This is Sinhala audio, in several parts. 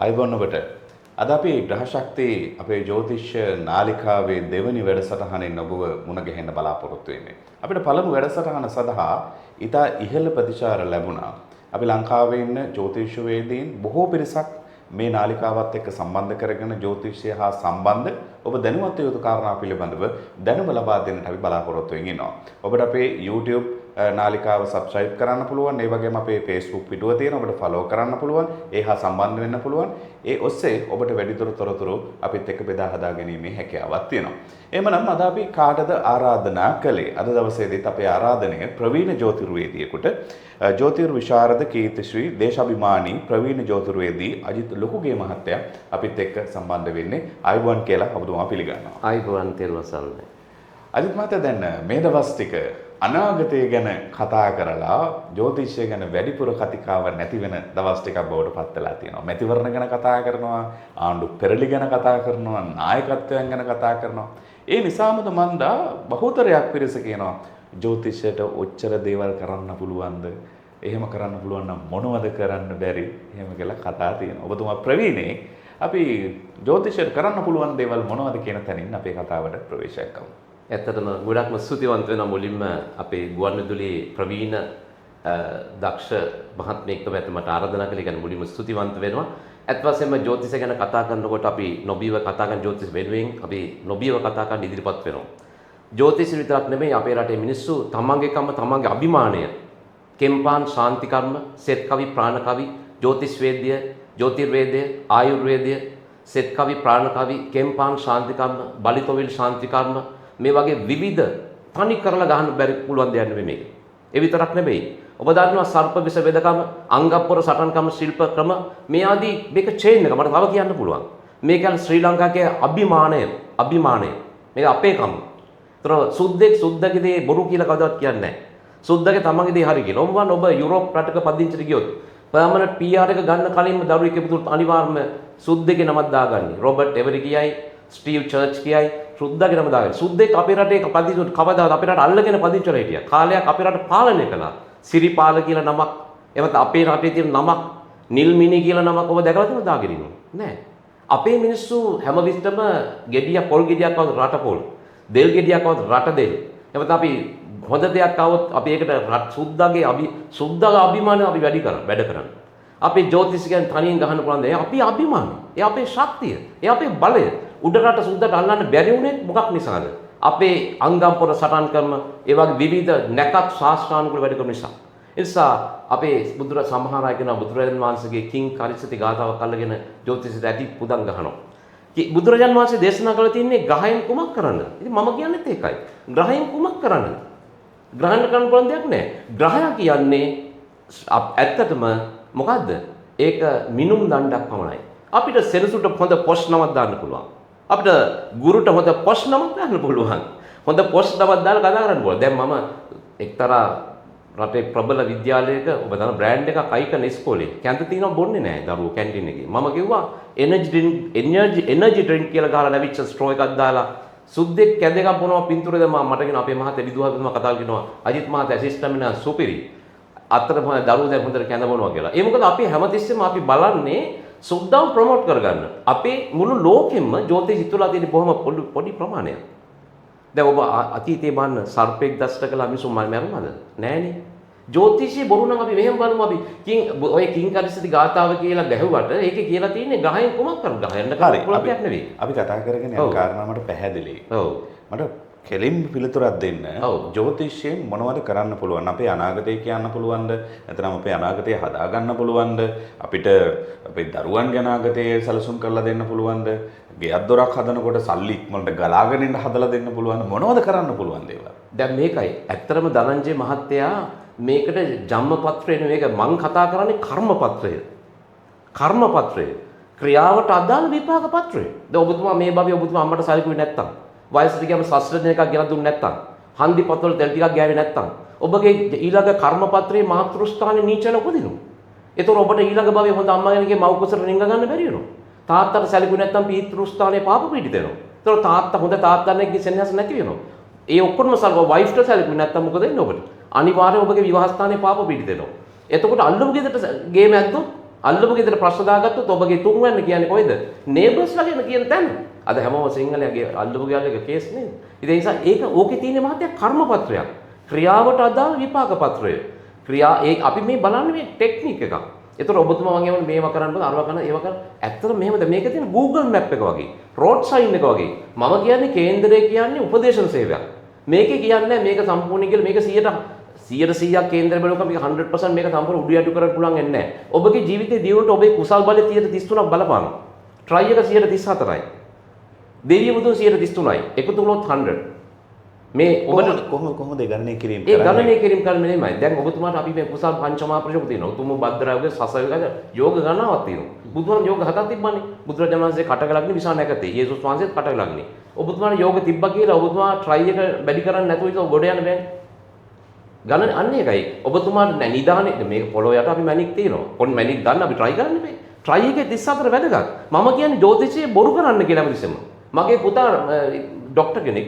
අයිබෝන් ඔබට අද අපි ග්‍රහ ශක්තිය අපේ ජ්‍යොතිෂ නාලිකාවේ දෙවැනි වැඩසටහනෙන් ඔබව මුණ ගැහෙන්න බලාපොරොත්තු වෙන්නේ. අපිට පළමු වැඩසටහන සඳහා ඉතා ඉහළ ප්‍රතිචාර ලැබුණා. අපි ලංකාවේ ඉන්න ජ්‍යොතිෂවේදීන් බොහෝ පිරිසක් මේ නාලිකාවත් එක්ක සම්බන්ධ කරගෙන ජ්‍යොතිෂය හා සම්බන්ධ ඔබ දැනුවත් යුතු කාරණා පිළිබඳව දැනුම ලබා දෙන්නට අපි බලාපොරොත්තු වෙමින් ඉන්නවා. ඔබට අපේ YouTube නාලිකාව subscribe කරන්න පුළුවන්. ඒ වගේම අපේ Facebook පිටුව තියෙනවා. ඔබට follow කරන්න පුළුවන්. ඒ හා සම්බන්ධ වෙන්න පුළුවන්. ඒ ඔස්සේ ඔබට වැඩිදුර තොරතුරු අපිත් එක්ක බෙදා හදා ගැනීමේ හැකියාවක් තියෙනවා. එහෙමනම් අද අපි කාටද ආරාධනා කළේ? අද දවසේදීත් අපේ ආරාධනය ප්‍රවීණ ජ්‍යොතිර්වේදියෙකුට ජ්‍යොතිර් විශාරද කීර්තිශ්‍රී දේශාභිමානී ප්‍රවීණ ජ්‍යොතිර්වේදී අජිත් ලොකුගේ මහත්තයා අපිත් එක්ක සම්බන්ධ වෙන්නේ. ආයුබෝවන් කියලා ඔබතුමා පිළිගන්නවා. ආයුබෝවන් තෙරුවසල්නේ. අජිත් මහත්තයා දැන් මේ දවස් ටික අනාගතය ගැන කතා කරලා ජ්‍යොතිෂය ගැන වැඩිපුර කතිකාවක් නැති වෙන දවස් ටිකක් බවට පත් වෙලා තියෙනවා. මැතිවරණ ගැන කතා කරනවා, ආණ්ඩු පෙරළි ගැන කතා කරනවා, නායකත්වයන් ගැන කතා කරනවා. ඒ නිසාමද මන්දා බහුතරයක් පිරිස කියනවා ජ්‍යොතිෂයට ඔච්චර දේවල් කරන්න පුළුවන්ද? එහෙම කරන්න පුළුවන් නම් මොනවද කරන්න බැරි? එහෙම කියලා කතා තියෙනවා. ඔබතුමා ප්‍රවීණේ අපි ජ්‍යොතිෂයට කරන්න පුළුවන් දේවල් මොනවද කියන තැනින් අපේ කතාවට ප්‍රවේශයක් කරමු. ඇත්තටම ගොඩක්ම ස්තුතිවන්ත වෙනවා මුලින්ම අපේ ගුවන්විදුලියේ ප්‍රවීණ දක්ෂ මහත්මයෙක්ව මට ආරාධනා කළේ ගැන මුලින්ම ස්තුතිවන්ත වෙනවා. ඇත්ත වශයෙන්ම ජ්‍යොතිෂය ගැන කතා කරනකොට අපි නොබීව කතා කරන ජ්‍යොතිෂ වෙනුවෙන් අපි නොබීව කතා කරන්න ඉදිරිපත් වෙනවා. ජ්‍යොතිෂ විතරක් නෙමෙයි අපේ රටේ මිනිස්සු තමන්ගේ අභිමානය කෙම්පාන් ශාන්ති කර්ම, සෙත් කවි, ප්‍රාණ කවි, ජ්‍යොතිෂ වේද්‍ය, ජ්‍යොතිර්වේදය, ආයුර්වේදය, සෙත් කවි, ප්‍රාණ කවි, කෙම්පාන් ශාන්ති කර්ම, බලිතොවිල් ශාන්ති කර්ම මේ වගේ විවිධ තනි කරලා ගන්න බැරි පුළුවන් දෙයක් නෙමෙයි මේක. ඒ විතරක් නෙමෙයි. ඔබ දන්නවා සර්ප විස වේදකම, අංගප්පොර සටන්කම, ශිල්ප ක්‍රම මේ ආදී මේක චේන් එක මට තව කියන්න පුළුවන්. මේ කියන්නේ ශ්‍රී ලංකාවේ අභිමානය. මේක අපේකම. ඒතර සුද්දෙක් සුද්දගේ දේ බොරු කියලා කවදාවත් කියන්නේ නැහැ. සුද්දගේ තමන්ගේ දේ හරි කියලා. ඔබ යුරෝප් රටක පදිංචිට ගියොත් පර්මනන්ට් PR එක ගන්න කලින්ම දරුවෙක් ඉපදුනොත් අනිවාර්යයෙන්ම සුද්දගේ නමක් දාගන්නේ. රොබර්ට් එවරි කියයි, ස්ටීව් චර්ච් කියයි, සුද්දාගේ නම දාගන්න. සුද්දෙක් අපේ රටේ පදිංචි කවදාවත් අපේ රට අල්ලගෙන පදිංචි වෙලා හිටියා. කාලයක් අපේ රට පාලනය කළා. සිරිපාල කියලා නමක්, එවත් අපේ රටේ තියෙන නමක්, නිල්මිනි කියලා නමක් ඔබ දැකලා තියෙනවද දාගෙන ඉන්නව? නෑ. අපේ මිනිස්සු හැම විටම පොල් ගෙඩියක් වගේ රට පොල්, දෙල් ගෙඩියක් වගේ රට දෙල්. එවත් අපි හොඳ දෙයක් આવොත් අපි ඒකට සුද්දාගේ අභිමානය අපි වැඩ කරන්නේ. අපේ ජ්‍යොතිෂ කියන්නේ තනියෙන් ගහන්න පුළුවන් දේ. අපි අභිමානය. ඒ අපේ ශක්තිය. ඒ අපේ බලය. උඩරට සුද්දට අල්ලන්න බැරි වුණේ මොකක් නිසාද? අපේ අංගම්පොර සටන් කරන ඒ වගේ විවිධ නැකත් ශාස්ත්‍රානුකූල වැඩ කරන නිසා. ඒ නිසා අපේ සමහර අය කියන බුදුරජාණන් වහන්සේගේ කිං කරිසති ගාථාවක් අල්ලගෙන ජ්‍යොතිෂයට ඇති පුදන් ගහනවා. බුදුරජාණන් වහන්සේ දේශනා කළ තින්නේ ග්‍රහයෙන් කුමක් කරන්න? ඉතින් මම කියන්නේත් ඒකයි. ග්‍රහයෙන් කුමක් කරන්න? ග්‍රහණ කරන්න පුළුවන් දෙයක් නැහැ. ග්‍රහය කියන්නේ ඇත්තටම මොකද්ද? ඒක මිනුම් දණ්ඩක් පමණයි. අපිට සෙනසුට හොඳ පොස් නමක් දාන්න පුළුවන්. අපිට ගුරුට හොඳ පොස් නමක් දාන්න පුළුවන්. හොඳ පොස් නමක් දාලා කතා කරන්න පුළුවන්. දැන් මම එක්තරා රටේ ප්‍රබල විද්‍යාලයක ඔබ දන්න බ්‍රෑන්ඩ් එකක් අයිකන ඉස්කෝලේ කැන්ත තියෙනව බොන්නේ නැහැ දරුවෝ කැන්ටින් එකේ. මම කිව්වා එනර්ජි ඩ්‍රින්ක් කියලා ගහලා නැවිච්ච ස්ට්‍රෝ එකක් දාලා සුද්දෙක් කැඳ එකක් බොනවා පින්තූරේ දැම්මා. මට කියන අපේ මහත්තයා විදුහල්පතිතුමා කතා කරනවා අජිත් මහත්තයා සිස්ටම් එක සුපිරි. අතට මොන දරුවෝ දැන් හොඳට කැඳ බොනවා කියලා. ඒ මොකද අපි හැමතිස්සෙම අපි බලන්නේ සුද්දාව ප්‍රොමෝට් කරගන්න. අපේ මුළු ලෝකෙම ජ්‍යොතිෂ තුලා තියෙන බොහොම පොඩි ප්‍රමාණයක්. දැන් ඔබ අතීතයේ බලන්න සර්පෙක් දෂ්ට කළා මිනිස්සු මැරුණාද? නෑනේ. ජ්‍යොතිෂයේ බොරු නම් අපි මෙහෙම බලමු අපි ඔය කිං කරිසති ගාථාව කියලා ගැහුවට ඒකේ කියලා තියෙන්නේ ග්‍රහයෙන් කොමක් කරන ග්‍රහයන්ට කරපුලක් නෙවෙයි. අපි කතා කරගෙන යන කාරණා මට පැහැදිලි. ඔව්. මට කෙලින් පිළිතුරක් දෙන්න. ජ්‍යොතිෂයෙන් මොනවද කරන්න පුළුවන්? අපේ අනාගතය කියන්න පුළුවන්ද? නැත්නම් අපේ අනාගතය හදා ගන්න පුළුවන්ද? අපිට අපේ දරුවන්ගේ අනාගතය සැලසුම් කරලා දෙන්න පුළුවන්ද? ගෙයක් දොරක් හදනකොට සල්ලි ඉක්මනට ගලාගෙන ඉන්න හදලා දෙන්න පුළුවන්ද? මොනවද කරන්න පුළුවන් දේවල්? දැන් මේකයි. ඇත්තටම ධනංජය මහත්තයා මේකට ජම්මපත්‍රය නෙවෙයි මේක මං කතා කරන්නේ කර්මපත්‍රය. කර්මපත්‍රය. ක්‍රියාවට අදාළ විපාක පත්‍රය. දැන් ඔබතුමා මේ භවයේ ඔබතුමා අම්මට සැලකුවේ නැත්තම් වයසට ගියම සස්රජන එකක් ගෙනත් දුන්නේ නැත්තම්, හන්දි පත්වල තෙල් ටිකක් ගෑවේ නැත්තම්, ඔබගේ ඊළඟ කර්මපත්‍රයේ මාතෘ ස්ථානයේ නීචල උපදිනවා. ඒතකොට ඔබට ඊළඟ භවයේ හොඳ අම්මා කෙනෙක්ගේ මව් කුසට රිංග ගන්න බැරි වෙනවා. තාත්තට සැලකුවේ නැත්තම් පීතෘ ස්ථානයේ පාප පීඩිත වෙනවා. ඒතකොට තාත්තා හොඳ තාත්තන්ගේ සෙනෙහස නැති වෙනවා. ඒ ඔක්කොම සල්ව වයිෆ්ට සැලකුවේ නැත්තම් මොකද වෙන්නේ ඔබට? අනිවාර්යයෙන් ඔබගේ විවාහ ස්ථානයේ පාප පීඩිත වෙනවා. එතකොට අල්ලමු ගෙදරට ගේම ඇද්දොත් අල්ලපු ගෙදර ප්‍රශ්න දාගත්තොත් ඔබගේ තුන්වැන්න කියන්නේ කොයිද? නේබර්ස්ලා ගැන කියන තැන. අද හැමෝම සිංහලයේ අල්ලපු ගෙවල් එක කේස් නේද? ඉතින් ඒ නිසා ඒක ඕකේ තියෙන මහත්ය කර්මපත්‍රයක්. ක්‍රියාවට අදාළ විපාක පත්‍රය. ඒ අපි මේ බලන්නේ මේ ටෙක්නික් එකක්. ඒතර ඔබතුමා මම කියවනේ මේවා කරන්න බෑ අරවා කරන්න ඒවා කරන්න. ඇත්තට මෙහෙමද මේක තියෙන Google Map එක වගේ. රෝඩ් සයින් එක වගේ. මම කියන්නේ කේන්දරය කියන්නේ උපදේශන සේවයක්. මේකේ කියන්නේ මේක සම්පූර්ණ කියලා මේක 100% කේන්දර බලුවම මේක 100% මේක සම්පූර්ණ උඩු යටු කරන්න පුළුවන් වෙන්නේ නැහැ. ඔබගේ ජීවිතයේ දියුණුවට ඔබේ කුසල් බලය 33ක් බලපානවා. try එක 134යි. දෙවිය බුදුන් 133යි. එකතු වුණොත් 100. මේ ඔබට කොහොමද ගණනය කිරීම කරන්නේ? ඒ ගණනය කිරීම කරන්නේ නෙමෙයි. දැන් ඔබතුමාට අපි මේ කුසල් පංචමා ප්‍රයෝග තියෙනවා. උතුම් භද්‍රාවගේ සසවිගද යෝග ගණනාවක් තියෙනවා. බුදුහාම යෝග හතක් තිබ්බනේ. බුදුරජාණන් වහන්සේ කටකලග්නේ විසාර නැකතේ. යේසුස් වහන්සේත් කටකලග්නේ. ඔබතුමාට යෝග තිබ්බා කියලා ඔබතුමා try එක වැඩි කරන්නේ නැතුව ඒක ගොඩ යන්න බෑනේ. ගණන අන්න එකයි. ඔබතුමාට නිදානේ මේක පොළොව යට අපි මැණික් තියෙනවා. පොන් මැණික් ගන්න අපි try කරන්න බෑ. try එකේ 34 වැදගත්. මම කියන්නේ ජ්‍යොතිෂයේ බොරු කරන්න කියලා හැමතිස්සෙම. මගේ පුතා ડોක්ටර් කෙනෙක්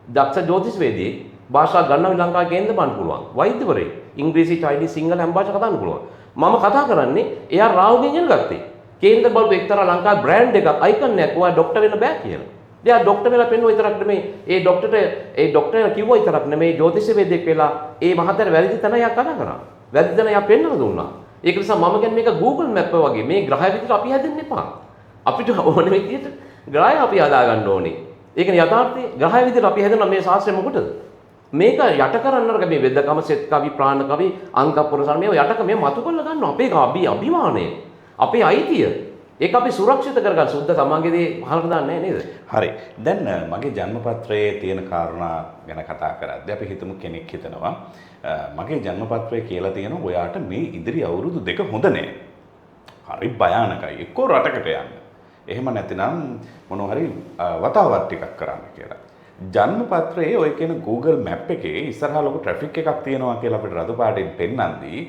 දක්ෂ ජ්‍යොතිෂවේදී භාෂා ගන්නව ලංකාවේ කේන්ද්‍ර බන්න පුළුවන්. වෛද්‍යවරයෙක් ඉංග්‍රීසි චයිනීස් සිංහල හැම භාෂා කතා කරන්න පුළුවන්. මම කතා කරන්නේ එයා රාහුගෙන් ඉගෙන ගත්තේ. කේන්ද්‍ර බලපු එක්තරා ලංකාවේ බ්‍රෑන්ඩ් එකක් අයිකන් එකක් ඔයා ડોක්ටර් වෙන්න බෑ කියලා. එයා ડોක්ටර් වෙලා පෙන්නුව විතරක් නෙමෙයි ඒ ડોක්ටර් කිව්වා විතරක් නෙමෙයි ජ්‍යොතිෂවේදියෙක් වෙලා ඒ මහතර වැරදි තැන එයා කතා කරා. වැරදි තැන එයා පෙන්වලා දුන්නා. ඒක නිසා මම කියන්නේ මේක Google Map වගේ මේ ග්‍රහය විදිහට අපි හැදෙන්න එපා. අපිට ඕන විදිහට ග්‍රහය අපි හදා ගන්න ඕනේ. ඒකනේ යථාර්ථය. ග්‍රහය විදිහට අපි හැදෙනවා මේ ශාස්ත්‍රය මොකටද? මේක යට කරන්න අරක මේ වෙද්දකම සෙත් කවි ප්‍රාණ කවි අංක පුරසන් මේව යටක මේ මතු කරලා ගන්නවා. අපේ අභිමානය. අපේ අයිතිය. ඒක අපි සුරක්ෂිත කරගන්න සුද්ධ සමාජයේදී පහලට දාන්නේ නේද? හරි. දැන් මගේ ජන්මපත්‍රයේ තියෙන කාරණා ගැන කතා කරද්දී අපි හිතමු කෙනෙක් හිතනවා මගේ ජන්මපත්‍රයේ කියලා තියෙනවා ඔයාට මේ ඉදිරි අවුරුදු 2 හොඳ නෑ. හරි භයානකයි. එක්කෝ රටකට යන්න. එහෙම නැතිනම් මොනවා හරි වතාවත් ටිකක් කරන්න කියලා. ජන්මපත්‍රයේ ඔය කියන Google Map එකේ ඉස්සරහා ලොකු ට්‍රැෆික් එකක් තියෙනවා කියලා අපිට රතු පාටින් පෙන්නන්දී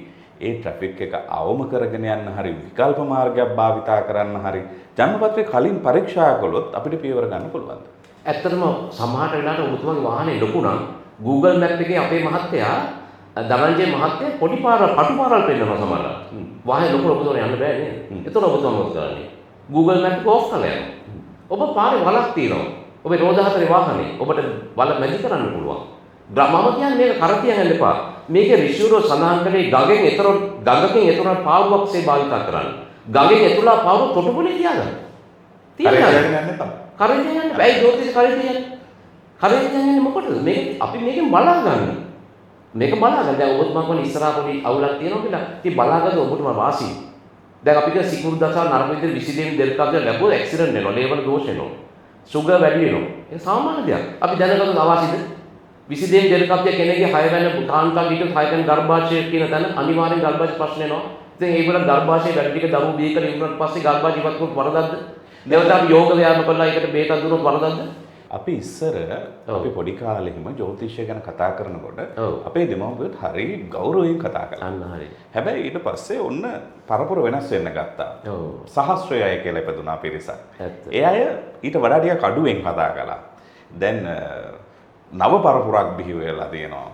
ඒ ට්‍රැෆික් එක අවම කරගෙන යන්න හරි විකල්ප මාර්ගයක් භාවිතා කරන්න හරි ජන්මපත්‍රයේ කලින් පරීක්ෂා කළොත් අපිට පියවර ගන්න පුළුවන්. ඇත්තටම සමහර වෙලාවට ඔබතුමාගේ වාහනේ ලොකු නම් Google Map එකේ අපේ මහත්තයා දරංජේ මහත්තයා පොඩි පාරවල් පටු පාරවල් පෙන්නනවා සමහරවිට. වාහනේ ලොකු දුර යන්න බෑ නේද? ඒතකොට ඔබතුමා මොකද කරන්නේ? Google Map එක ඕෆ් කරලා යනවා. ඔබ පාරේ වලක් තියෙනවා. ඔබේ රෝද හතරේ වාහනේ ඔබට වල මැදි කරන්න පුළුවන්. මම කියන්නේ මේක කරතියන් යන්න එපා. මේකේ රිෂුරෝ සඳහන් කළේ ගඟකින් එතර පාවුවක්සේ භාවිත කරන්න. ගඟෙන් එතුලා පාවුව තොටුපොලේ තියාගන්න. තියෙනවා. කරේ යන්නේ බෑ ජෝතිෂ කරේ යන්නේ. කරේ යන්නේ මොකටද? මේක අපි මේකෙන් බලාගන්න. මේක බලාගන්න. දැන් ඔබත් මම කියන්නේ ඉස්සරහා පොඩි අවුලක් තියෙනවා කියලා. ඉතින් බලාගන්න ඔබටම වාසි. දැන් අපි කිය සිකුරු දසා නරක විදිහට 22 දෙල් කබ්ජ ලැබුවොත් ඇක්සිඩන්ට් වෙනවා. ලේවල දෝෂ වෙනවා. සුගර් වැඩි වෙනවා. ඒක සාමාන්‍ය දෙයක්. අපි දැනගන්න අවශ්‍යද? 22 දෙල් කබ්ජ කෙනෙක්ගේ 6 වෙනි කාන්තාව ඊට 6 වෙනි ගර්භාෂය කියන තැන අනිවාර්යෙන් ගර්භාෂය ප්‍රශ්න එනවා. ඉතින් ඒගොල්ලන් ගර්භාෂය වැඩි ටික දරුවෝ බිහි කරලා ඉවරනට පස්සේ ගර්භාෂය ඉවත් කරොත් වරදක්ද? නැවත අපි යෝග ව්‍යායාම කරලා ඒකට බේතක් දුන්නොත් වරදක්ද? අපි ඉස්සර අපි පොඩි කාලෙහිම ජ්‍යොතිෂය ගැන කතා කරනකොට අපේ දෙමව්පියොත් හරි ගෞරවයෙන් කතා කළා. අන්න හරි. හැබැයි ඊට පස්සේ ඔන්න පරපුර වෙනස් වෙන්න ගත්තා. සහස්‍රය අය කියලා ඉපදුනා පිරිසක්. ඒ අය ඊට වඩා ටිකක් අඩුවෙන් කතා කළා. දැන් නව පරපුරක් බිහි වෙලා තියෙනවා.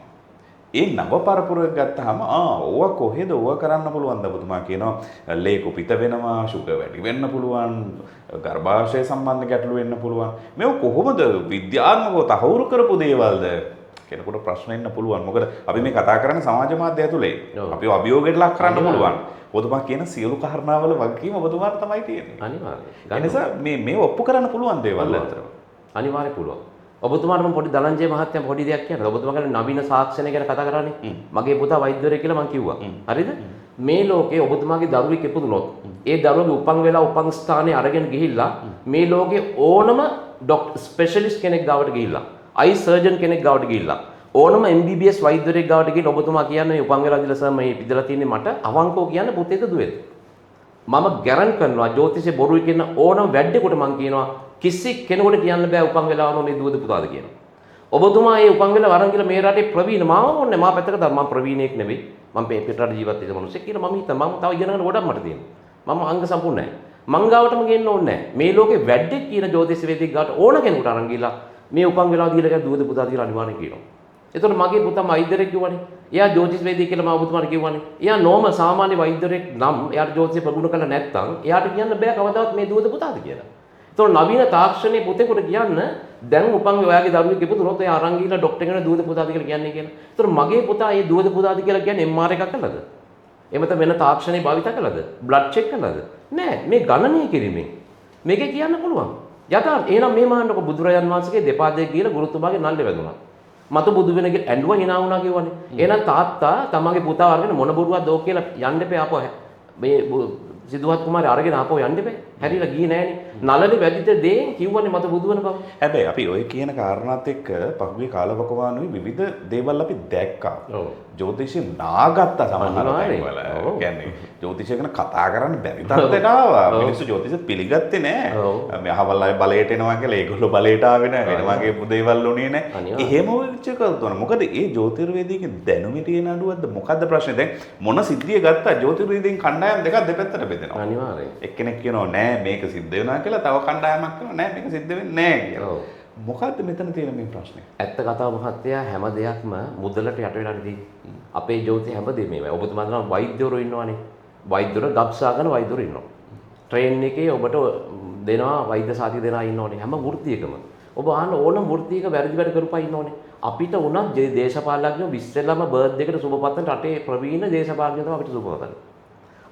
ඒ නව පරපුරක් ගත්තාම ඕවා කොහෙද ඕවා කරන්න පුළුවන්ද ඔබතුමා කියනවා ලේ කුපිත වෙනවා සුගර් වැඩි වෙන්න පුළුවන් ගර්භාෂය සම්බන්ධ ගැටලු වෙන්න පුළුවන් මේක කොහොමද විද්‍යාත්මකව තහවුරු කරපු දේවල්ද කෙනෙකුට ප්‍රශ්න එන්න පුළුවන් මොකද අපි මේ කතා කරන්නේ සමාජ මාධ්‍ය ඇතුලේ අපිව අභියෝගයට ලක් කරන්න පුළුවන් ඔබතුමා කියන සියලු කාරණාවල වගකීම ඔබතුමාට තමයි තියෙන්නේ අනිවාර්යයෙන් ඒ නිසා මේ ඔප්පු කරන්න පුළුවන් දේවල් අතර අනිවාර්යයෙන් පුළුවන් ඔබතුමාට මම පොඩි දලංජේ මහත්තයා පොඩි දෙයක් කියන්න. ඔබතුමා ගැන නවීන සාක්ෂණය ගැන කතා කරන්නේ. මගේ පුතා වෛද්‍යවරයෙක් කියලා මම කිව්වා. හරිද? මේ ලෝකේ ඔබතුමාගේ දරුවෙක් ඉපදුනොත් ඒ දරුවගේ උපන් වෙලා උපන් ස්ථානේ අරගෙන ගිහිල්ලා මේ ලෝකේ ඕනම ස්පෙෂලිස්ට් කෙනෙක් ගාවට ගිහිල්ලා අයි සර්ජන් කෙනෙක් ගාවට ගිහිල්ලා ඕනම MBBS වෛද්‍යවරයෙක් ගාවට ගිහින් ඔබතුමා කියන්නේ මේ උපන් වෙලා ඉඳලා සර් මේ ඉඳලා තියෙන්නේ මට අවංකව කියන්නේ පුතේද දුවේද? මම ගැරන්ට් කරනවා ජ්‍යොතිෂේ බොරුයි කියන ඕනම වැඩේකට මම කියනවා කිසි කෙනෙකුට කියන්න බෑ උපන් වෙලාවම මේ දුවද පුතාද කියනවා. ඔබතුමා මේ උපන් වෙලා වරන් කියලා මේ රටේ ප්‍රවීණ මාව ඕනේ මා පැත්තක තමයි මම ප්‍රවීණයෙක් නෙවෙයි. මම පිටරට ජීවත් වෙන මිනිස්සෙක් කියලා මම හිතනවා මම තව ඉගෙන ගන්න ගොඩක් මට තියෙනවා. මම අංග සම්පූර්ණ නැහැ. මං ගාවටම ගේන්න ඕනේ නැහැ. මේ ලෝකේ වැඩේ කියන ජ්‍යොතිෂ වේදික ගාවට ඕන කෙනෙකුට අරන් ගිහලා මේ උපන් වෙලාව දීලා දුවද පුතාද කියලා අනිවාර්යෙන් කියනවා. එතකොට මගේ පුතා වෛද්‍යරෙක් කිව්වනේ. එයා ජ්‍යොතිෂ වෛද්‍ය කියලා මම ඔබතුමාට කිව්වනේ. එයා නෝම සාමාන්‍ය වෛද්‍යරෙක් නම් එයාට ජ්‍යොතිෂය ප්‍රගුණ කරලා නැත්නම් එයාට කියන්න බෑ කවදාවත් මේ දුවද පුතාද කියලා. එතකොට නවීන තාක්ෂණයේ පුතේකට කියන්න දැන් උපන් ඔයාගේ දරුවෙක් ඉපදුනොත් එයා අරන් ගිහලා ડોක්ටර් කෙනෙක් දුවද පුතාද කියලා කියන්නේ කියලා. එතකොට මගේ පුතා ඒ දුවද පුතාද කියලා කියන්නේ MR එකක් කළාද? එහෙම නැත්නම් වෙන තාක්ෂණේ භාවිත කළාද? බ්ලඩ් චෙක් කළාද? නෑ. මේ ගණනය කිරීමෙන් මේකේ කියන්න පුළුවන්. යථාර්ථ එහෙනම් මේ මහන්නක බුදුරජාන් වහන්සේගේ දෙපා දෙක කියලා ගුරුතුමාගේ නල්ලේ වැදුනා. මතු බුදු වෙන ඇඬුවා hina වුණා කියවනේ. එහෙනම් තාත්තා තමන්ගේ පුතා අරගෙන මොන බොරුවක්ද ඕක කියලා යන්න එපා ආපහු මේ සිද්ධාර්ථ කුමාරයා අරගෙන ආපහු යන්න එපා. හැරිලා ගියේ නෑනේ. නළලේ වැදිත දේෙන් කිව්වනේ මතු බුදු වෙන බව. හැබැයි අපි ඔය කියන කාරණාත් එක්ක පහුගිය කාලවකවානුවේ විවිධ දේවල් අපි දැක්කා. ඔව්. ජ්‍යොතිෂය නාගත්තා සමහර තැන්වල. කියන්නේ ජ්‍යොතිෂය ගැන කතා කරන්න බැරි තත්ත්වයට ආවා. මිනිස්සු ජ්‍යොතිෂය පිළිගත්තේ නෑ. මේ අහවල් අය බලයට එනවා කියලා ඒගොල්ලෝ බලයට ආවේ නෑ. වෙන වගේ දේවල් උනේ නෑ. එහෙම වෙච්ච කල්තන. මොකද ඒ ජ්‍යොතිර්වේදීගේ දැනුමේ තියෙන අඩුවක්ද මොකද්ද ප්‍රශ්නේ? දැන් මොන සිද්ධිය ගත්තා ජ්‍යොතිර්වේදීන් කණ්ඩායම් දෙකක් දෙපැත්තට බෙදෙනවා. අනිවාර්යයෙන්. එක්කෙනෙක් කියනවා නෑ මේක සිද්ධ වෙනවා කියලා, තව කණ්ඩායමක් කියනවා නෑ මේක සිද්ධ වෙන්නේ නෑ කියලා. මොකද්ද මෙතන තියෙන මේ ප්‍රශ්නේ? ඇත්ත කතාව මහත්තයා හැම දෙයක්ම මුදලට යට වෙලා තියෙන්නේ. අපේ ජ්‍යොතිෂ හැමදේම මේවයි. ඔබතුමා දන්නවා වෛද්‍යවරු ඉන්නවනේ. වෛද්‍යවරු ගබ්සා කරන වෛද්‍යවරු ඉන්නවා. ට්‍රේන් එකේ ඔබට දෙනවා වෛද්‍ය සාතික දෙනා ඉන්නෝනේ හැම වෘත්තියකම. ඔබ අහන ඕනම වෘත්තියක වැරදි වැඩ කරපයි ඉන්නෝනේ. අපිට උනත් දේශපාලඥයෝ විශ්වලම බර්ත්ඩේ එකට සුබපතන රටේ ප්‍රවීණ දේශපාලඥයෝ තමයි අපිට සුබපතන.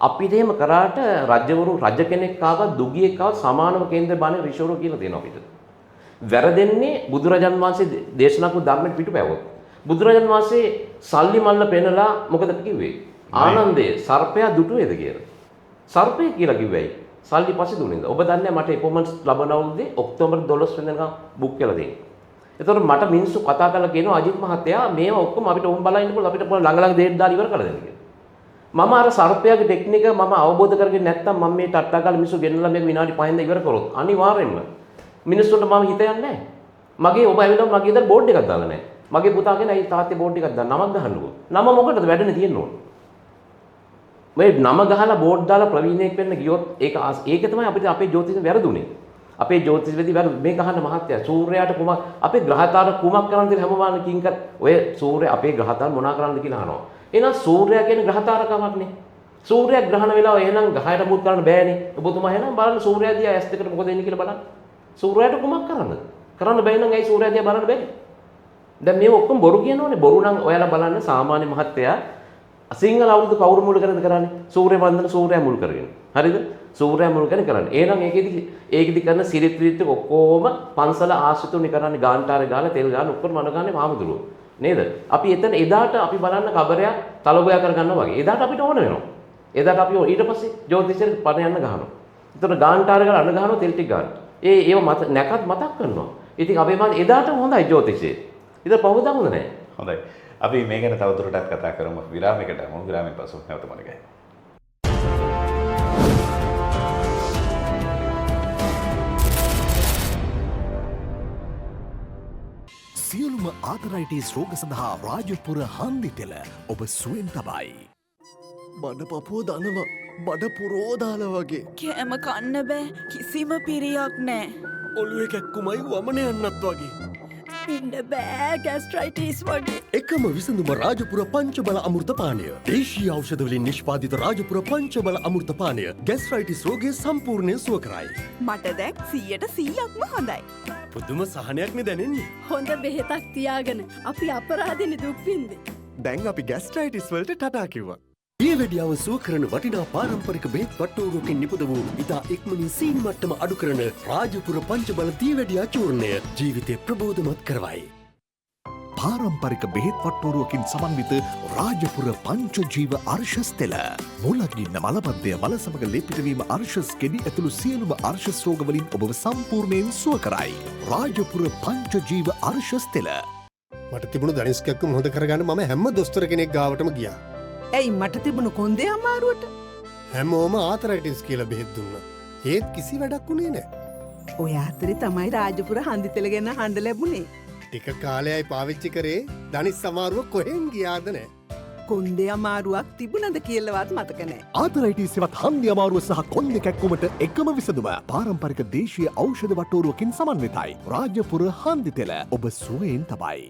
අපිට එහෙම කරාට රජවරු රජ කෙනෙක් ආවත් දුගියෙක් ආවත් සමානව කේන්ද්‍ර බානේ රිෂෝරෝ කියලා දෙනවා අපිට. වැරදෙන්නේ බුදුරජාන් වහන්සේ දේශනා කරපු ධර්මයට පිටුපැවොත්. බුදුරජාන් වහන්සේ සල්ලි මල්ල පෙන්නලා මොකද කිව්වේ? ආනන්දේ සර්පයා දුටුවේද කියලා. සර්පේ කියලා කිව්වේයි. සල්ලි පස්සේ දුන්නින්ද? ඔබ දන්නේ මට අපොයින්ට්මන්ට්ස් ලබන අවුරුද්දේ ඔක්තෝබර් 12 වෙනිදා බුක් කරලා දෙන්න. එතකොට මට මිනිස්සු කතා කරලා කියනවා අජිත් මහත්තයා මේවා ඔක්කොම අපිට උන් බලලා ඉන්නකොට අපිට ළඟ ළඟ දෙන්න දාලා ඉවර කරලා දෙන්න කියලා. මම අර සර්පයාගේ ටෙක්නික මම අවබෝධ කරගෙන නැත්තම් මම මේ ටට්ටා කාලා මිනිස්සු ගෙන්නලා මේක විනාඩි 5න් ඉවර කරොත් අනිවාර්යෙන්ම මිනිස්සුන්ට මම හිත යන්නේ නැහැ. මගේ ඔබ ඇවිල්ලා මගේ ඉදර බෝඩ් එකක් දාලා නැහැ. මගේ පුතාගෙන අයි තාත්තේ බෝඩ් එකක් දාන්න නමක් ගහන්නකෝ. නම මොකටද වැඩනේ තියෙන්න ඕන. මේ නම ගහලා බෝඩ් දාලා ප්‍රවීණයෙක් වෙන්න ගියොත් ඒක තමයි අපිට අපේ ජ්‍යොතිෂෙ වැරදුනේ. අපේ ජ්‍යොතිෂ වෙදි වැරදු මේ ගහන්න මහත්තයා සූර්යයාට කුමක් අපේ ග්‍රහතාර කුමක් කරන්නද කියලා හැමෝම කිංක ඔය සූර්ය අපේ ග්‍රහතාර මොනා කරන්නද කියලා අහනවා. එහෙනම් සූර්යයා කියන්නේ ග්‍රහතාරකමක්නේ. සූර්යයා ග්‍රහණ වෙලාව එහෙනම් ගහයට මුත් කරන්න බෑනේ. ඔබතුමා එහෙනම් බලන්න සූර්යයා දිහා ඇස් දෙකට මොකද වෙන්නේ කියලා බලන්න. සූර්යයාට කුමක් කරන්නද? කරන්න බැයි නම් ඇයි සූර්යයා දිහා බලන්න බැරි? දැන් මේ ඔක්කොම බොරු කියනෝනේ. බොරු නම් ඔයාලා බලන්න සාමාන්‍ය මහත්තයා සිංහල අවුරුදු කවුරු මුල් කරගෙන කරන්නේ? සූර්ය වන්දන සූර්යයා මුල් කරගෙන. හරිද? සූර්යයා මුල් කරගෙන කරන්නේ. එහෙනම් ඒකෙදි කරන සිරිත් විරිත් ඔක්කොම පන්සල ආශ්‍රිතුනේ කරන්නේ ගාන්ටාරේ ගාලා තෙල් ගාලා ඔක්කොම මනගන්නේ මාමුදුරුවෝ. නේද? අපි එතන එදාට අපි බලන්න කබරයක් තලගොයා කරගන්නවා වගේ. එදාට අපිට ඕන වෙනවා. එදාට අපි ඊට පස්සේ ජ්‍යොතිෂෙට පණ යන්න ගහනවා. එතකොට ගාන්ටාරේ ගාලා අඬ ගහනවා තෙල් ටික ගන්න. ඒව නැකත් මතක් කරනවා. ඉතින් අපි මම එදාට හොඳයි ජ්‍යොතිෂය. ඉතින් පහුවදා හොඳ නැහැ. හොඳයි. අපි මේ ගැන තවදුරටත් කතා කරමු. විරාමයකට යමු. විරාමයෙන් පසු නැවත මුණ ගැහෙමු. සියලුම ආතරයිටිස් රෝග සඳහා රාජපුර හන්දි තෙල ඔබ සුවෙන් තබයි. බඩ පපුව දනවා බඩ පුරෝදාල වගේ කෑම කන්න බෑ කිසිම පිරියක් නෑ. ඔළුව කැක්කුමයි වමන යන්නත් වගේ. ඉන්න බෑ ගැස්ට්‍රයිටිස් වගේ. එකම විසඳුම රාජපුර පංචබල අමෘතපානය. දේශීය ඖෂධවලින් නිෂ්පාදිත රාජපුර පංචබල අමෘතපානය ගැස්ට්‍රයිටිස් රෝගය සම්පූර්ණයෙන් සුව කරයි. මට දැන් 100%ක්ම හොඳයි. පුදුම සහනයක්නේ දැනෙන්නේ. හොඳ බෙහෙතක් තියාගෙන අපි අපරාධෙනි දුක් විඳින්නේ. දැන් අපි ගැස්ට්‍රයිටිස් වලට ටටා කිව්වා. දියවැඩියාව සුව කරන වටිනා පාරම්පරික බෙහෙත් වට්ටෝරුවකින් නිපද වූ ඉතා ඉක්මනින් සීනි මට්ටම අඩු කරන රාජපුර පංචබල දියවැඩියා චූර්ණය ජීවිතය ප්‍රබෝධමත් කරවයි. පාරම්පරික බෙහෙත් වට්ටෝරුවකින් සමන්විත රාජපුර පංචජීව අර්ශස් තෙල. මුලගින්න මලබද්ධය මල සමග ලෙපිටවීම අර්ශස් ගෙඩි ඇතුළු සියලුම අර්ශස් රෝගවලින් ඔබව සම්පූර්ණයෙන් සුව කරයි. රාජපුර පංචජීව අර්ශස් තෙල. මට තිබුණු දනිස්කැක්කම හොඳ කරගන්න මම හැම දොස්තර කෙනෙක් ගාවටම ගියා. ඇයි මට තිබුණු කොන්දේ අමාරුවට? හැමෝම ආතරයිටිස් කියලා බෙහෙත් දුන්නා. ඒත් කිසි වැඩක් වුණේ නැහැ. ඔය අතරේ තමයි රාජපුර හන්දිතෙල ගැන හඬ ලැබුණේ. ටික කාලයයි පාවිච්චි කරේ දනිස් අමාරුව කොහෙන් ගියාද නැහැ. කොන්දේ අමාරුවක් තිබුණද කියලාවත් මතක නැහැ. ආතරයිටිස් සෙවත් හන්දි අමාරුව සහ කොන්දේ කැක්කුමට එකම විසඳුම. පාරම්පරික දේශීය ඖෂධ වට්ටෝරුවකින් සමන්විතයි. රාජපුර හන්දි තෙල ඔබ සුවයෙන් තබයි.